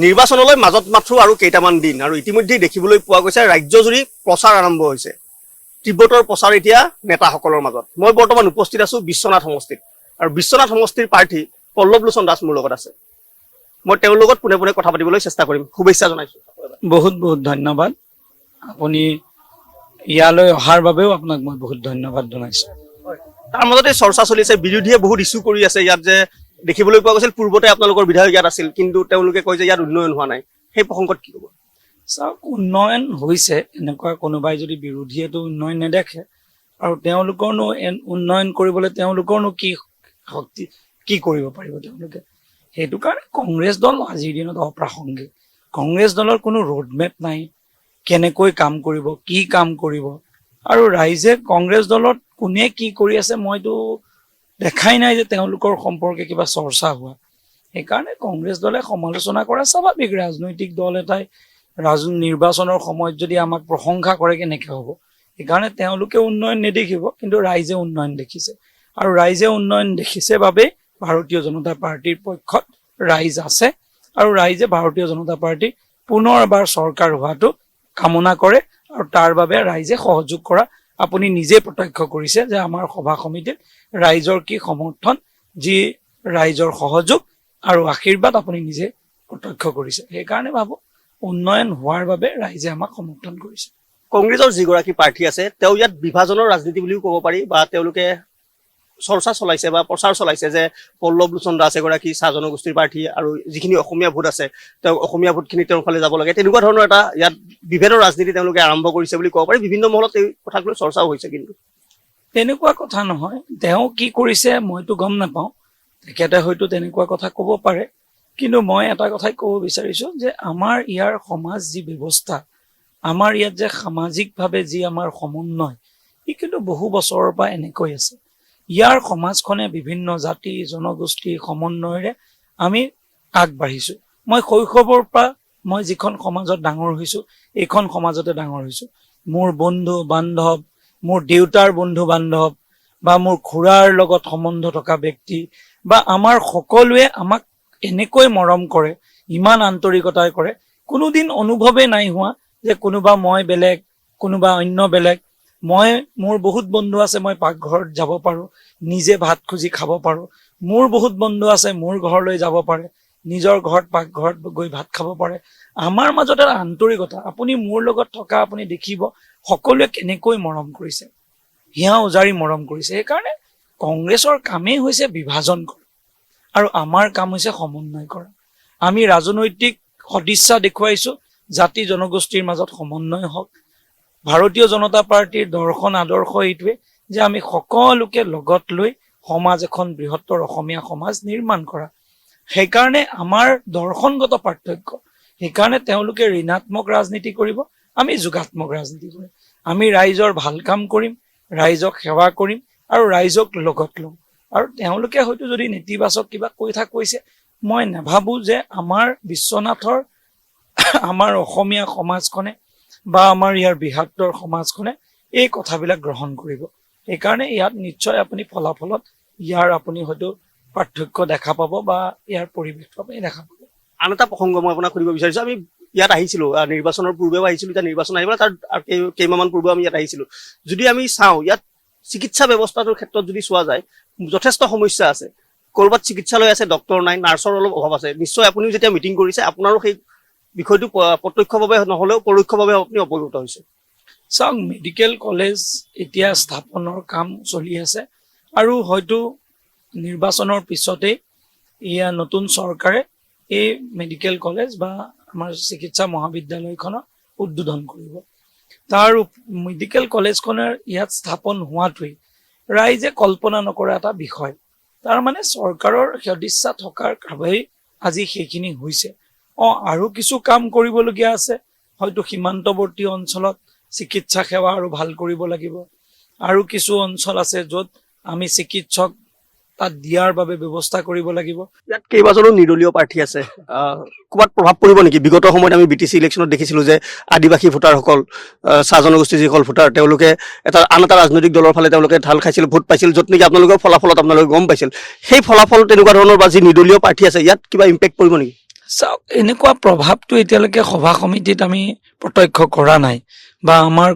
নিৰ্বাচনলৈ মাজত মাত্ৰ আৰু কেইটামান দিন আৰু ইতিমধ্যে দেখিবলৈ পোৱা গৈছে ৰাজ্যজুৰি প্ৰচাৰ আৰম্ভ হৈছে। তীব্ৰতৰ প্ৰচাৰ এতিয়া নেতাসকলৰ মাজত। মই বৰ্তমান উপস্থিত আছো বিশ্বনাথ সমষ্টিত আৰু বিশ্বনাথ সমষ্টিৰ প্ৰাৰ্থী পল্লৱলোচন দাস মোৰ লগত আছে। মই তেওঁৰ লগত পোনে পোনে কথা পাতিবলৈ চেষ্টা কৰিম। শুভেচ্ছা জনাইছো। বহুত বহুত ধন্যবাদ। আপুনি ইয়ালৈ অহাৰ বাবেও আপোনাক মই বহুত ধন্যবাদ জনাইছো। তাৰ মাজতে চৰ্চা চলি আছে, বিৰোধীয়ে বহুত ইছ্যু কৰি আছে ইয়াত যে দেখিবলৈ পোৱা গৈছিল পূৰ্বতে আপোনালোকৰ বিধায়ক ইয়াত আছিল, কিন্তু তেওঁলোকে কয় যে ইয়াত উন্নয়ন হোৱা নাই। সেই প্ৰসংগত কি ক'ব? চাওক, উন্নয়ন হৈছে। এনেকুৱা কোনোবাই যদি বিৰোধীয়েতো উন্নয়ন নেদেখে আৰু তেওঁলোকৰনো উন্নয়ন কৰিবলৈ তেওঁলোকৰনো কি শক্তি, কি কৰিব পাৰিব তেওঁলোকে? সেইটো কাৰণে কংগ্ৰেছ দল আজিৰ দিনত অপ্ৰাসংগিক। কংগ্ৰেছ দলৰ কোনো ৰোডমেপ নাই, কেনেকৈ কাম কৰিব, কি কাম কৰিব। আৰু ৰাইজে কংগ্ৰেছ দলত কোনে কি কৰি আছে মইতো দেখাই নাই যে তেওঁলোকৰ সম্পৰ্কে কিবা চৰ্চা হোৱা। সেইকাৰণে কংগ্ৰেছ দলে সমালোচনা কৰা স্বাভাৱিক। ৰাজনৈতিক দল এটাই নিৰ্বাচনৰ সময়ত যদি আমাক প্ৰশংসা কৰে কেনেকে হ'ব? সেইকাৰণে তেওঁলোকে উন্নয়ন নেদেখিব, কিন্তু ৰাইজে উন্নয়ন দেখিছে। আৰু ৰাইজে উন্নয়ন দেখিছে বাবেই ভাৰতীয় জনতা পাৰ্টীৰ পক্ষত ৰাইজ আছে আৰু ৰাইজে ভাৰতীয় জনতা পাৰ্টী পুনৰ এবাৰ চৰকাৰ হোৱাটো কামনা কৰে আৰু তাৰ বাবে ৰাইজে সহযোগ কৰা আপুনি নিজে প্ৰত্যক্ষ কৰিছে যে আমাৰ সভা সমিতিত ৰাইজৰ কি সমৰ্থন, যি ৰাইজৰ সহযোগ আৰু আশীৰ্বাদ আপুনি নিজে প্ৰত্যক্ষ কৰিছে। সেইকাৰণে ভাবো উন্নয়ন হোৱাৰ বাবে ৰাইজে আমাক সমৰ্থন কৰিছে। কংগ্ৰেছৰ যিগৰাকী প্ৰাৰ্থী আছে তেওঁ ইয়াত বিভাজনৰ ৰাজনীতি বুলিও ক'ব পাৰি, বা তেওঁলোকে চৰ্চা চলাইছে বা প্ৰচাৰ চলাইছে যে পল্লৱলোচন দাস এগৰাকী চাহ জনগোষ্ঠীৰ প্ৰাৰ্থী আৰু যিখিনি অসমীয়া ভোট আছে তেওঁ অসমীয়া ভোটখিনি তেওঁৰ ফালে যাব লাগে। তেনেকুৱা ধৰণৰ এটা ইয়াত বিভেদৰ ৰাজনীতি তেওঁলোকে আৰম্ভ কৰিছে বুলি ক'ব পাৰি। বিভিন্ন মহলত এই কথাক লৈ চৰ্চাও হৈছে। কিন্তু তেনেকুৱা কথা নহয়। তেওঁ কি কৰিছে মইতো গম নাপাওঁ, তেখেতে হয়তো তেনেকুৱা কথা ক'ব পাৰে। কিন্তু মই এটা কথাই ক'ব বিচাৰিছো যে আমাৰ ইয়াৰ সমাজ যি ব্যৱস্থা, আমাৰ ইয়াত যে সামাজিকভাৱে যি আমাৰ সমন্বয়, ই কিন্তু বহু বছৰৰ পৰা এনেকৈ আছে। ইয়াৰ সমাজখনে বিভিন্ন জাতি জনগোষ্ঠীৰ সমন্বয়েৰে আমি আগবাঢ়িছো। মই শৈশৱৰ পৰা মই যিখন সমাজত ডাঙৰ হৈছো, এইখন সমাজতে ডাঙৰ হৈছো। মোৰ বন্ধু বান্ধৱ, মোৰ দেউতাৰ বন্ধু বান্ধৱ বা মোৰ খুৰাৰ লগত সম্বন্ধ থকা ব্যক্তি বা আমাৰ সকলোৱে আমাক এনেকৈ মৰম কৰে, ইমান আন্তৰিকতাৰে কৰে। কোনোদিন অনুভৱে নাই হোৱা যে কোনোবা মই বেলেগ, কোনোবা অন্য বেলেগ। মোৰ বহুত বন্ধু আছে, মই পাকঘৰত যাব পাৰো, নিজে ভাত খুজি খাব পাৰো। মোৰ বহুত বন্ধু আছে মোৰ ঘৰলৈ যাব পাৰে, নিজৰ ঘৰত পাকঘৰত গৈ ভাত খাব পাৰে। আমাৰ মাজত এটা আন্তৰিকতা, আপুনি মোৰ লগত থকা আপুনি দেখিব সকলোৱে কেনেকৈ মৰম কৰিছে, হিয়া উজাৰি মৰম কৰিছে। সেইকাৰণে কংগ্ৰেছৰ কামেই হৈছে বিভাজন কৰা আৰু আমাৰ কাম হৈছে সমন্বয় কৰা। আমি ৰাজনৈতিক সদিচ্ছা দেখুৱাইছো, জাতি জনগোষ্ঠীৰ মাজত সমন্বয় হওক। ভাৰতীয় জনতা পাৰ্টীৰ দৰ্শন আদৰ্শ এইটোৱে যে আমি সকলোকে লগত লৈ সমাজ এখন বৃহত্তৰ অসমীয়া সমাজ নিৰ্মাণ কৰা। সেইকাৰণে আমাৰ দৰ্শনগত পাৰ্থক্য। সেইকাৰণে তেওঁলোকে ঋণাত্মক ৰাজনীতি কৰিব, আমি যোগাত্মক ৰাজনীতি কৰিম। আমি ৰাইজৰ ভাল কাম কৰিম, ৰাইজক সেৱা কৰিম আৰু ৰাইজক লগত ল'ম। আৰু তেওঁলোকে হয়তো যদি নেতিবাচক কিবা কথা কৈছে, মই নাভাবো যে আমাৰ বিশ্বনাথৰ আমাৰ অসমীয়া সমাজখনে বা আমাৰ ইয়াৰ বৃহত্তৰ সমাজখনে এই কথাবিলাক গ্ৰহণ কৰিব। সেইকাৰণে ইয়াত নিশ্চয় আপুনি ফলাফলত ইয়াৰ আপুনি হয়তো পাৰ্থক্য দেখা পাব বা ইয়াৰ পৰিৱেশটো আপুনি দেখা পাব। আন এটা প্ৰসংগ মই আপোনাক সুধিব বিচাৰিছো। আমি ইয়াত আহিছিলো, নিৰ্বাচনৰ পূৰ্বেও আহিছিলো, এতিয়া নিৰ্বাচন আহিব তাৰ কেইমাহমান পূৰ্বেও আমি ইয়াত আহিছিলো। যদি আমি চাওঁ ইয়াত চিকিৎসা ব্যৱস্থাটোৰ ক্ষেত্ৰত যদি চোৱা যায়, যথেষ্ট সমস্যা আছে। ক'ৰবাত চিকিৎসালয় আছে, ডক্তৰ নাই, নাৰ্ছৰ অলপ অভাৱ আছে। নিশ্চয় আপুনিও যেতিয়া মিটিং কৰিছে আপোনাৰো সেই বিষয়টো প্ৰত্যক্ষভাৱে নহলেও পৰোক্ষভাৱে আপুনি অৱগত হৈছে। চাওক, মেডিকেল কলেজ এতিয়া স্থাপনৰ কাম চলি আছে আৰু হয়তো নিৰ্বাচনৰ পিছতেই এয়া নতুন চৰকাৰে এই মেডিকেল কলেজ বা আমাৰ চিকিৎসা মহাবিদ্যালয়খনৰ উদ্বোধন কৰিব। তাৰ মেডিকেল কলেজখনৰ ইয়াত স্থাপন হোৱাটোৱেই ৰাইজে কল্পনা নকৰা এটা বিষয়। তাৰ মানে চৰকাৰৰ সদিচ্ছা থকাৰ বাবেই আজি সেইখিনি হৈছে। আৰু কিছু কাম কৰিবলগীয়া আছে, হয়তো সীমান্তৱৰ্তী অঞ্চলত চিকিৎসা সেৱা আৰু ভাল কৰিব লাগিব। আৰু কিছু অঞ্চল আছে য'ত আমি চিকিৎসক তাত দিয়াৰ বাবে ব্যৱস্থা কৰিব লাগিব। ইয়াত কেইবাজনো নিৰ্দলীয় প্ৰাৰ্থী আছে, ক'ৰবাত প্ৰভাৱ পৰিব নেকি? বিগত সময়ত আমি BTC ইলেকশ্যনত দেখিছিলো যে আদিবাসী ভোটাৰসকল, চাহ জনগোষ্ঠীৰ যিসকল ভোটাৰ, তেওঁলোকে আন এটা ৰাজনৈতিক দলৰ ফালে তেওঁলোকে ঢাল খাইছিল, ভোট পাইছিল, য'ত নেকি আপোনালোকৰ ফলাফলত আপোনালোকে গম পাইছিল। সেই ফলাফল তেনেকুৱা ধৰণৰ বা যি নিৰ্দলীয় প্ৰাৰ্থী আছে ইয়াত কিবা ইম্পেক্ট পৰিব নেকি? চাওক, এনেকুৱা প্ৰভাৱটো এতিয়ালৈকে সভা সমিতিত আমি প্ৰত্যক্ষ কৰা নাই বা আমাৰ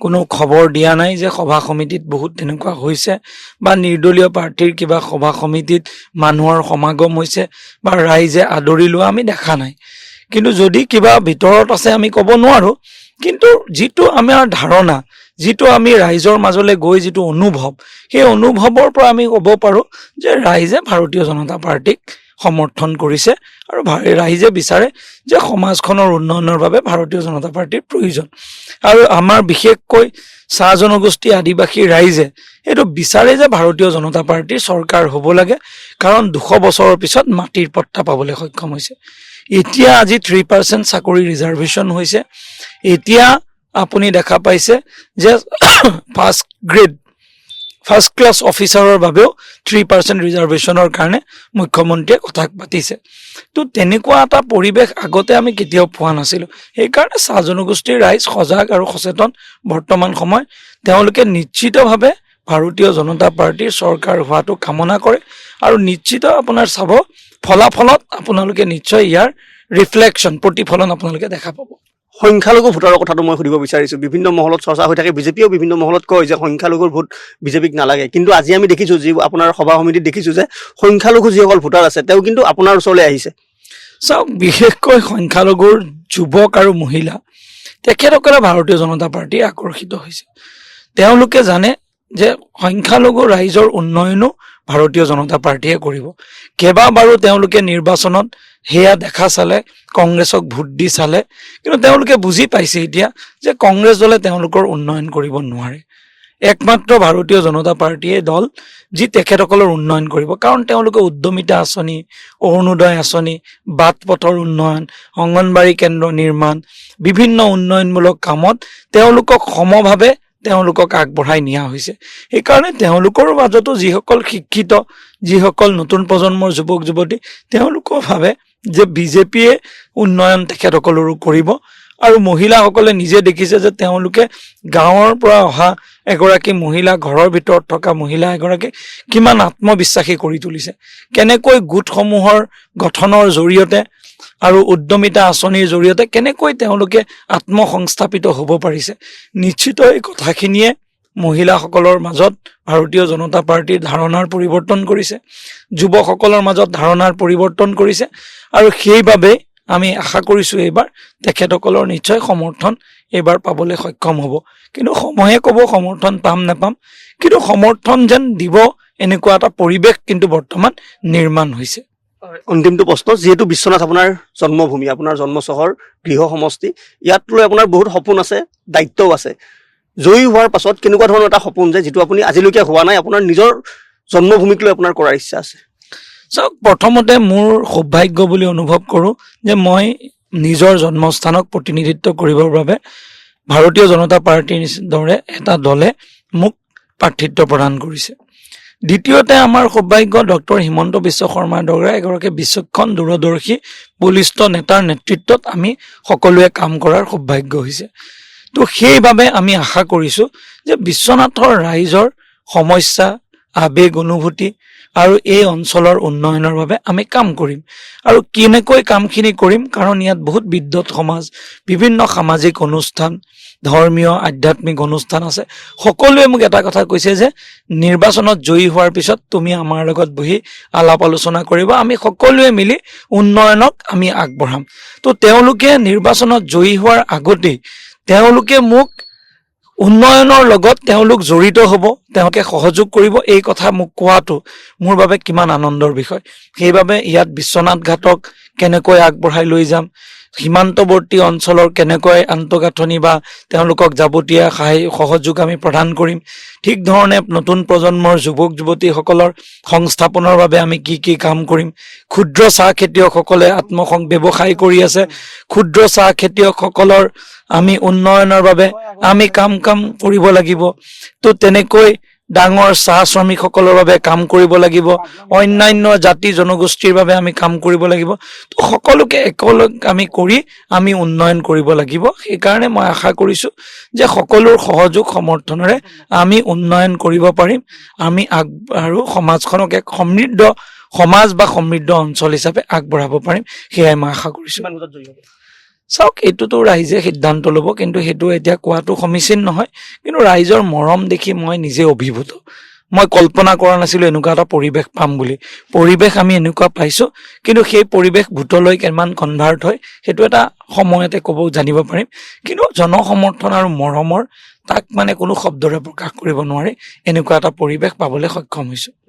কোনো খবৰ দিয়া নাই যে সভা সমিতিত বহুত তেনেকুৱা হৈছে বা নিৰ্দলীয় প্ৰাৰ্থীৰ কিবা সভা সমিতিত মানুহৰ সমাগম হৈছে বা ৰাইজে আদৰি লোৱা আমি দেখা নাই। কিন্তু যদি কিবা ভিতৰত আছে আমি ক'ব নোৱাৰো, কিন্তু যিটো আমাৰ ধাৰণা, যিটো আমি ৰাইজৰ মাজলৈ গৈ যিটো অনুভৱ, সেই অনুভৱৰ পৰা আমি ক'ব পাৰো যে ৰাইজে ভাৰতীয় জনতা পাৰ্টীক সমৰ্থন কৰিছে আৰু ৰাইজে বিচাৰে যে সমাজখনৰ উন্নয়নৰ বাবে ভাৰতীয় জনতা পাৰ্টীৰ প্ৰয়োজন। আৰু আমাৰ বিশেষকৈ চাহ জনগোষ্ঠী আদিবাসী ৰাইজে এইটো বিচাৰে যে ভাৰতীয় জনতা পাৰ্টীৰ চৰকাৰ হ'ব লাগে, কাৰণ 200 বছৰৰ পিছত মাটিৰ পট্টা পাবলৈ সক্ষম হৈছে। এতিয়া আজি 3% চাকৰি ৰিজাৰ্ভেশ্যন হৈছে। এতিয়া আপুনি দেখা পাইছে যে ফাৰ্ষ্ট ক্লাছ অফিচাৰৰ বাবেও 3% ৰিজাৰ্ভেশ্যনৰ কাৰণে মুখ্যমন্ত্ৰীয়ে কথা পাতিছে। তো তেনেকুৱা এটা পৰিৱেশ আগতে আমি কেতিয়াও পোৱা নাছিলোঁ। সেইকাৰণে চাহ জনগোষ্ঠীৰ ৰাইজ সজাগ আৰু সচেতন বৰ্তমান সময়। তেওঁলোকে নিশ্চিতভাৱে ভাৰতীয় জনতা পাৰ্টীৰ চৰকাৰ হোৱাটো কামনা কৰে আৰু নিশ্চিত আপোনাৰ চাব ফলাফলত আপোনালোকে নিশ্চয় ইয়াৰ ৰিফ্লেকশ্যন, প্ৰতিফলন আপোনালোকে দেখা পাব। সংখ্যালঘু ভোটাৰৰ কথাটো মই সুধিব বিচাৰিছোঁ। বিভিন্ন মহলত চৰ্চা হৈ থাকে, বিজেপিয়েও বিভিন্ন মহলত কয় যে সংখ্যালঘুৰ ভোট বিজেপিক নালাগে। কিন্তু আজি আমি দেখিছোঁ, যি আপোনাৰ সভা সমিতিত দেখিছোঁ যে সংখ্যালঘু যিসকল ভোটাৰ আছে তেওঁ কিন্তু আপোনাৰ ওচৰলৈ আহিছে। চাওক, বিশেষকৈ সংখ্যালঘুৰ যুৱক আৰু মহিলা তেখেতসকলে ভাৰতীয় জনতা পাৰ্টী আকৰ্ষিত হৈছে। তেওঁলোকে জানে যে সংখ্যালঘু ৰাইজৰ উন্নয়নো ভাৰতীয় জনতা পাৰ্টীয়ে কৰিব। কেইবাবাৰো তেওঁলোকে নিৰ্বাচনত সেয়া দেখা চালে, কংগ্ৰেছক ভোট দি চালে, কিন্তু তেওঁলোকে বুজি পাইছে এতিয়া যে কংগ্ৰেছ দলে তেওঁলোকৰ উন্নয়ন কৰিব নোৱাৰে। একমাত্ৰ ভাৰতীয় জনতা পাৰ্টীয়ে দল যি তেখেতসকলৰ উন্নয়ন কৰিব, কাৰণ তেওঁলোকে উদ্যমিতা আঁচনি, অৰুণোদয় আঁচনি, বাট পথৰ উন্নয়ন, অংগনবাড়ী কেন্দ্ৰ নিৰ্মাণ, বিভিন্ন উন্নয়নমূলক কামত তেওঁলোকক সমভাৱে তেওঁলোকক আগবঢ়াই নিয়া হৈছে। সেইকাৰণে তেওঁলোকৰ মাজতো যিসকল শিক্ষিত, যিসকল নতুন প্ৰজন্মৰ যুৱক যুৱতী, তেওঁলোকেও ভাবে যে বিজেপিয়ে উন্নয়ন তেখেতসকলৰো কৰিব। আৰু মহিলাসকলে নিজে দেখিছে যে তেওঁলোকে গাঁৱৰ পৰা অহা এগৰাকী মহিলা, ঘৰৰ ভিতৰত থকা মহিলা এগৰাকী কিমান আত্মবিশ্বাসী কৰি তুলিছে, কেনেকৈ গোটসমূহৰ গঠনৰ জৰিয়তে আৰু উদ্যমিতা আঁচনিৰ জৰিয়তে কেনেকৈ তেওঁলোকে আত্মসংস্থাপিত হ'ব পাৰিছে। নিশ্চিত এই কথাখিনিয়ে মহিলাসকলৰ মাজত ভাৰতীয় জনতা পাৰ্টীৰ ধাৰণাৰ পৰিৱৰ্তন কৰিছে, যুৱকসকলৰ মাজত ধাৰণাৰ পৰিৱৰ্তন কৰিছে। আৰু সেইবাবে আমি আশা কৰিছোঁ এইবাৰ তেখেতসকলৰ নিশ্চয় সমৰ্থন এইবাৰ পাবলৈ সক্ষম হ'ব। কিন্তু সময়ে ক'ব সমৰ্থন পাম নাপাম, কিন্তু সমৰ্থন যেন দিব এনেকুৱা এটা পৰিৱেশ কিন্তু বৰ্তমান নিৰ্মাণ হৈছে। অন্তিমটো প্ৰশ্ন, যিহেতু বিশ্বনাথ আপোনাৰ জন্মভূমি, আপোনাৰ জন্ম চহৰ, গৃহ সমষ্টি, ইয়াত লৈ আপোনাৰ বহুত সপোন আছে, দায়িত্বও আছে। জয়ী হোৱাৰ পাছত কেনেকুৱা ধৰণৰ এটা সপোন যে যিটো আপুনি আজিলৈকে হোৱা নাই, আপোনাৰ নিজৰ জন্মভূমিক লৈ আপোনাৰ কৰাৰ ইচ্ছা আছে? চাওক, প্ৰথমতে মোৰ সৌভাগ্য বুলি অনুভৱ কৰোঁ যে মই নিজৰ জন্মস্থানক প্ৰতিনিধিত্ব কৰিবৰ বাবে ভাৰতীয় জনতা পাৰ্টীৰ দৰে এটা দলে মোক প্ৰাৰ্থিত্ব প্ৰদান কৰিছে। দ্বিতীয়তে আমাৰ সৌভাগ্য ডক্টৰ হিমন্ত বিশ্ব শৰ্মাৰ দৰে এগৰাকী বিচক্ষণ, দূৰদৰ্শী, বলিষ্ঠ নেতাৰ নেতৃত্বত আমি সকলোৱে কাম কৰাৰ সৌভাগ্য হৈছে। তো সেইবাবে আমি আশা কৰিছোঁ যে বিশ্বনাথৰ ৰাইজৰ সমস্যা, আবেগ, অনুভূতি আৰু এই অঞ্চলৰ উন্নয়নৰ বাবে আমি কাম কৰিম। আৰু কেনেকৈ কামখিনি কৰিম, কাৰণ ইয়াত বহুত বিদ্যুৎ সমাজ, বিভিন্ন সামাজিক অনুষ্ঠান, ধৰ্মীয় আধ্যাত্মিক অনুষ্ঠান আছে। সকলোৱে মোক এটা কথা কৈছে যে নিৰ্বাচনত জয়ী হোৱাৰ পিছত তুমি আমাৰ লগত বহি আলাপ আলোচনা কৰিবা, আমি সকলোৱে মিলি উন্নয়নক আমি আগবঢ়াম। তো তেওঁলোকে নিৰ্বাচনত জয়ী হোৱাৰ আগতেই তেওঁলোকে মোক উন্নয়নৰ লগত তেওঁলোক জড়িত হ'ব, তেওঁলোকে সহযোগ কৰিব, এই কথা মোক কোৱাটো মোৰ বাবে কিমান আনন্দৰ বিষয়। সেইবাবে ইয়াত বিশ্বনাথ ঘাটক কেনেকৈ আগবঢ়াই লৈ যাম, সীমান্তৱৰ্তী অঞ্চলৰ কেনেকৈ আন্তঃগাঁথনি বা তেওঁলোকক যাৱতীয় সহযোগ আমি প্ৰদান কৰিম, ঠিক ধৰণে নতুন প্ৰজন্মৰ যুৱক যুৱতীসকলৰ সংস্থাপনৰ বাবে আমি কি কি কাম কৰিম। ক্ষুদ্ৰ চাহ খেতিয়কসকলে ব্যৱসায় কৰি আছে, ক্ষুদ্ৰ চাহ খেতিয়কসকলৰ আমি উন্নয়নৰ বাবে আমি কাম কৰিব লাগিব। তো তেনেকৈ ডাঙৰ চাহ শ্ৰমিকসকলৰ বাবে কাম কৰিব লাগিব, অন্যান্য জাতি জনগোষ্ঠীৰ বাবে আমি কাম কৰিব লাগিব। তো সকলোকে একেলগ আমি কৰি আমি উন্নয়ন কৰিব লাগিব। সেইকাৰণে মই আশা কৰিছোঁ যে সকলোৰ সহযোগ সমৰ্থনেৰে আমি উন্নয়ন কৰিব পাৰিম, আমি আৰু সমাজখনক এক সমৃদ্ধ সমাজ বা সমৃদ্ধ অঞ্চল হিচাপে আগবঢ়াব পাৰিম, সেয়াই মই আশা কৰিছোঁ। কিমান বজাত জয়ী হ'ব? চাওক, এইটোতো ৰাইজে সিদ্ধান্ত ল'ব, কিন্তু সেইটো এতিয়া কোৱাটো সমীচীন নহয়। কিন্তু ৰাইজৰ মৰম দেখি মই নিজে অভিভূত। মই কল্পনা কৰা নাছিলোঁ এনেকুৱা এটা পৰিৱেশ পাম বুলি। পৰিৱেশ আমি এনেকুৱা পাইছোঁ, কিন্তু সেই পৰিৱেশ ভোটলৈ কিমান কনভাৰ্ট হয় সেইটো এটা সময়তে জানিব পাৰিম। কিন্তু জনসমৰ্থন আৰু মৰমৰ তাক মানে কোনো শব্দৰে প্ৰকাশ কৰিব নোৱাৰি, এনেকুৱা এটা পৰিৱেশ পাবলৈ সক্ষম হৈছোঁ।